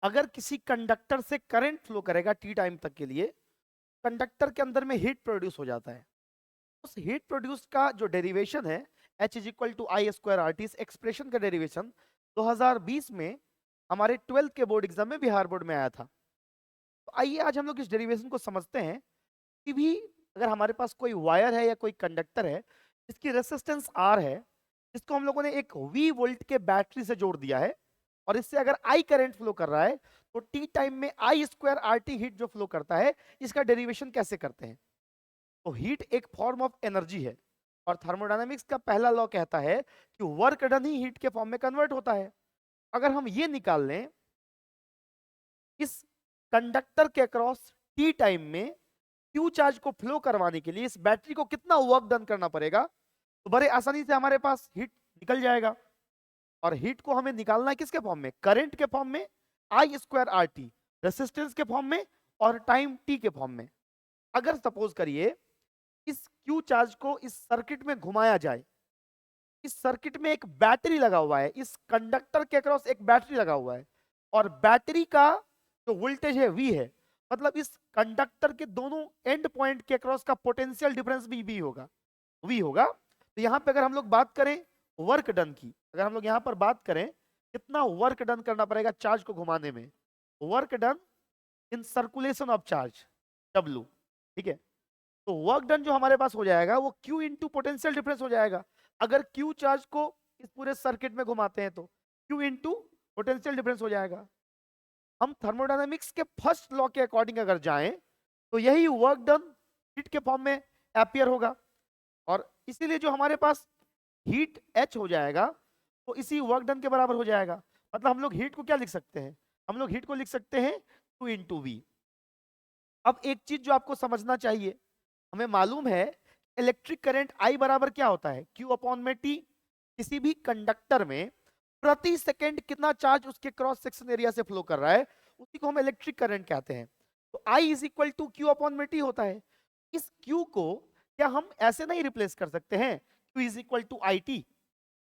अगर किसी कंडक्टर से करंट फ्लो करेगा टी टाइम तक के लिए, कंडक्टर के अंदर में हीट प्रोड्यूस हो जाता है। उस हीट प्रोड्यूस का जो डेरिवेशन है H is equal to I square R T, इस एक्सप्रेशन का डेरिवेशन 2020 में हमारे 12th के बोर्ड एग्जाम में बिहार बोर्ड में आया था। तो आइए आज हम लोग इस डेरिवेशन को समझते हैं कि भी अगर हमारे पास कोई वायर है या कोई कंडक्टर है जिसकी रेसिस्टेंस आर है, जिसको हम लोगों ने एक वी वोल्ट के बैटरी से जोड़ दिया है, और इससे अगर आई करंट फ्लो कर रहा है, तो टी टाइम में आई स्क्वायर आर टी हीट जो फ्लो करता है, इसका डेरिवेशन कैसे करते हैं। तो हीट एक फॉर्म ऑफ एनर्जी है, और थर्मोडायनामिक्स का पहला लॉ कहता है कि वर्क डन ही हीट के फॉर्म में कन्वर्ट होता है। अगर हम ये निकाल लें, इस कंडक्टर के अक्रॉस टी टाइम में क्यू चार्ज को फ्लो करवाने के लिए इस बैटरी को कितना वर्क डन करना पड़ेगा, तो बड़े आसानी से हमारे पास हीट निकल जाएगा। और हीट को हमें निकालना है किसके फॉर्म में, करंट के फॉर्म में, आई स्क्वायर आर टी, रेसिस्टेंस के फॉर्म में, और टाइम टी के फॉर्म में। अगर सपोज करिए इस क्यू चार्ज को इस सर्किट में घुमाया जाए, इस सर्किट में एक बैटरी लगा हुआ है, इस कंडक्टर के अक्रॉस एक बैटरी लगा हुआ है, और बैटरी का जो वोल्टेज है वी है, मतलब इस कंडक्टर के दोनों एंड पॉइंट के अक्रॉस का पोटेंशियल डिफरेंस भी वी होगा, वी होगा। तो यहां पे अगर हम लोग बात करें वर्क डन की, अगर हम लोग यहां पर बात करें कितना वर्क डन करना पड़ेगा चार्ज को घुमाने में, work done in circulation of charge, W, ठीक है। तो वर्क डन जो हमारे पास हो जाएगा वो Q इंटू पोटेंशियल डिफरेंस हो जाएगा। अगर Q चार्ज को इस पूरे सर्किट में घुमाते हैं तो Q इंटू पोटेंशियल डिफरेंस हो जाएगा। हम थर्मोडायनामिक्स के फर्स्ट लॉ के अकॉर्डिंग अगर जाएं तो यही वर्क डन हीट के फॉर्म में एपियर होगा, और इसीलिए जो हमारे पास हीट H हो जाएगा तो इसी वर्क डन के बराबर हो जाएगा। मतलब हम लोग हीट को क्या लिख सकते हैं, हम लोग हीट को लिख सकते हैं Q इंटू वी। अब एक चीज जो आपको समझना चाहिए, हमें मालूम है इलेक्ट्रिक करंट I बराबर क्या होता है, Q अपॉन में T। किसी भी कंडक्टर में प्रति सेकंड कितना चार्ज उसके क्रॉस सेक्शन एरिया से फ्लो कर रहा है, उसी को हम इलेक्ट्रिक करंट कहते हैं। तो I is equal to Q upon में T होता है। इस Q को क्या हम ऐसे नहीं रिप्लेस कर सकते हैं, Q is equal to I T.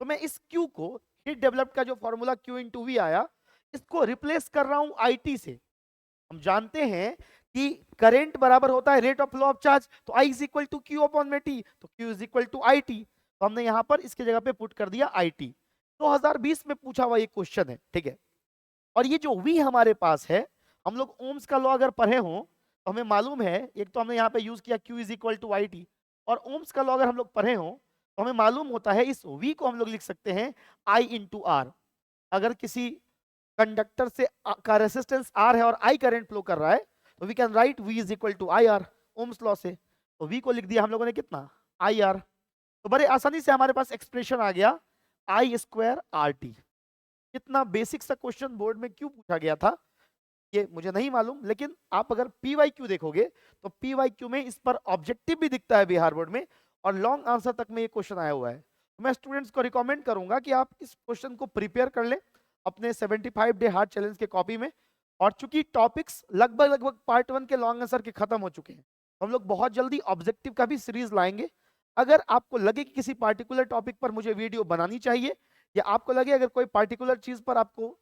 तो मैं इस Q को, हीट डेवलप्ड का जो फॉर्मूला Q इंटू वी आया, इसको रिप्लेस कर रहा हूं आई टी से। हम जानते हैं कि करंट बराबर होता है rate of flow of charge, तो I is equal to Q upon में टी, तो Q is equal to I T. तो हमने यहां पर इसके जगह पे पुट कर दिया आई टी। 2020 में पूछा हुआ ये क्वेश्चन है, ठीक है। और ये जो V हमारे पास है, हम लोग ओम्स का लॉ अगर पढ़े हो तो हमें मालूम है, एक तो हमने यहाँ पे यूज किया Q is equal to I T, और ओम्स का लॉ अगर हम लोग पढ़े हो तो हमें मालूम होता है इस V को हम लोग लिख सकते हैं I इंटू आर। अगर किसी कंडक्टर से का रेसिस्टेंस आर है और आई करंट फ्लो कर रहा है, तो we can write V is equal to I R, Ohm's law से। तो वी को लिख दिया हम लोगों ने कितना, आई आर। तो बड़े आसानी से हमारे पास एक्सप्रेशन आ गया आई स्क्वायर आर टी। कितना बेसिक सा क्वेश्चन बोर्ड में क्यों पूछा गया था ये मुझे नहीं मालूम, लेकिन आप अगर पी वाई क्यू देखोगे तो पी वाई क्यू में इस पर ऑब्जेक्टिव भी दिखता है बिहार बोर्ड में, और लॉन्ग आंसर तक में ये क्वेश्चन आया हुआ है। तो मैं स्टूडेंट्स को रिकमेंड करूंगा कि आप इस क्वेश्चन को प्रिपेयर कर लें अपने 75 डे हार्ड चैलेंज के कॉपी में। और चूंकि टॉपिक्स लगभग लगभग पार्ट 1 के लॉन्ग आंसर के खत्म हो चुके हैं, हम लोग बहुत जल्दी ऑब्जेक्टिव का भी सीरीज लाएंगे। अगर आपको लगे कि किसी पार्टिकुलर टॉपिक पर मुझे वीडियो बनानी चाहिए, या आपको लगे अगर कोई पार्टिकुलर चीज पर आपको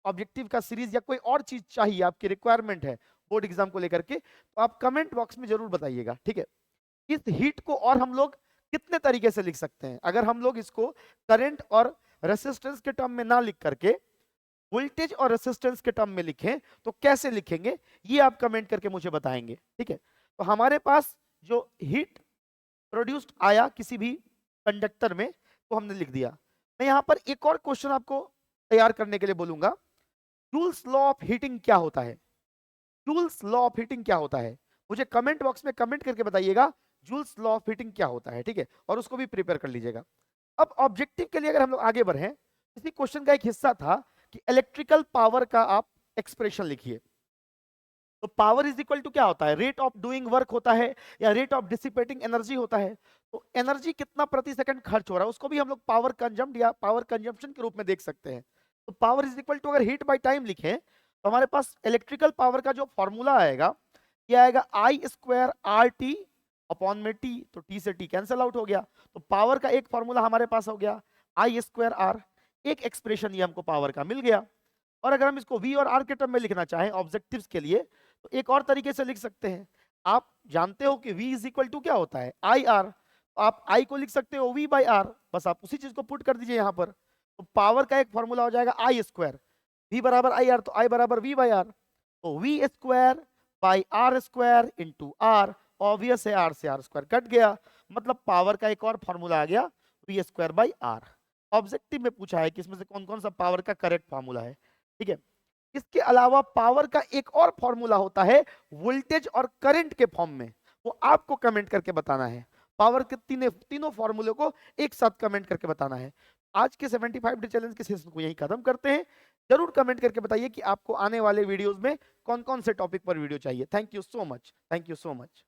ऑब्जेक्टिव का सीरीज या कोई और चीज चाहिए, आपकी रिक्वायरमेंट है बोर्ड एग्जाम को लेकर के, तो आप कमेंट बॉक्स में जरूर बताइएगा, ठीक है। इस हीट को और हम लोग कितने तरीके से लिख सकते हैं, अगर हम लोग इसको करंट और रेसिस्टेंस के टर्म में ना लिख करके वोल्टेज और रेसिस्टेंस के टर्म में लिखें, तो कैसे लिखेंगे, ये आप कमेंट करके मुझे बताएंगे, ठीक है। तो हमारे पास जो हीट प्रोड्यूस्ड आया किसी भी कंडक्टर में, तो हमने लिख दिया। मैं यहां पर एक और क्वेश्चन आपको तैयार करने के लिए बोलूंगा, जूल्स लॉ ऑफ हीटिंग क्या होता है। जूल्स लॉ ऑफ हीटिंग क्या होता है, मुझे कमेंट बॉक्स में कमेंट करके बताइएगा जूल्स लॉ ऑफ हीटिंग क्या होता है, ठीक है, और उसको भी प्रिपेयर कर लीजिएगा। अब ऑब्जेक्टिव के लिए अगर हम लोग आगे बढ़े, इसी क्वेश्चन का एक हिस्सा था कि इलेक्ट्रिकल पावर का आप एक्सप्रेशन लिखिए। तो पावर इज इक्वल टू क्या होता है, रेट ऑफ डूइंग वर्क होता है, या रेट ऑफ डिसिपेटिंग एनर्जी होता है। तो एनर्जी कितना प्रति सेकंड खर्च हो रहा है, उसको भी हम लोग पावर कंजम्प्ट या पावर कंजम्पशन के रूप में देख सकते हैं। तो पावर इज इक्वल टू, अगर हीट बाय टाइम लिखें तो हमारे पास इलेक्ट्रिकल पावर का जो फॉर्मूला आएगा, ये आएगा आई स्क्वायर आर टी अपॉन में टी। तो टी से टी कैंसिल आउट हो गया, तो पावर का एक फॉर्मूला हमारे पास हो गया आई स्क्वायर आर। एक एक्सप्रेशन ये हमको पावर का मिल गया। और अगर हम इसको V और R के टर्म में लिखना चाहें ऑब्जेक्टिव्स के लिए तो एक और तरीके से लिख सकते हैं। आप जानते हो कि V इज इक्वल टू क्या होता है, आई आर। तो आप I को लिख सकते हो V बाई आर, बस आप उसी चीज को पुट कर दीजिए यहाँ पर। तो पावर का एक फॉर्मूला हो जाएगा आई स्क्वायर, V बराबर आई आर तो I बराबर V बाई आर। तो V square by R square into R, obvious है आर से आर स्क्वायर कट गया, मतलब पावर का एक और फॉर्मूला आ गया V square by R. Objective में पूछा है कि इसमें से कौन कौन सा पावर का करेक्ट फॉर्मूला है, ठीक है। इसके अलावा पावर का एक और फॉर्मूला होता है वोल्टेज और करंट के फॉर्म में, वो आपको कमेंट करके बताना है। पावर के तीनों फॉर्मूले को एक साथ कमेंट करके बताना है। आज के 75 डे चैलेंज के सेशन को यहीं खत्म करते हैं। जरूर कमेंट करके बताइए कि आपको आने वाले वीडियोस में कौन कौन से टॉपिक पर वीडियो चाहिए। Thank you so much, thank you so much.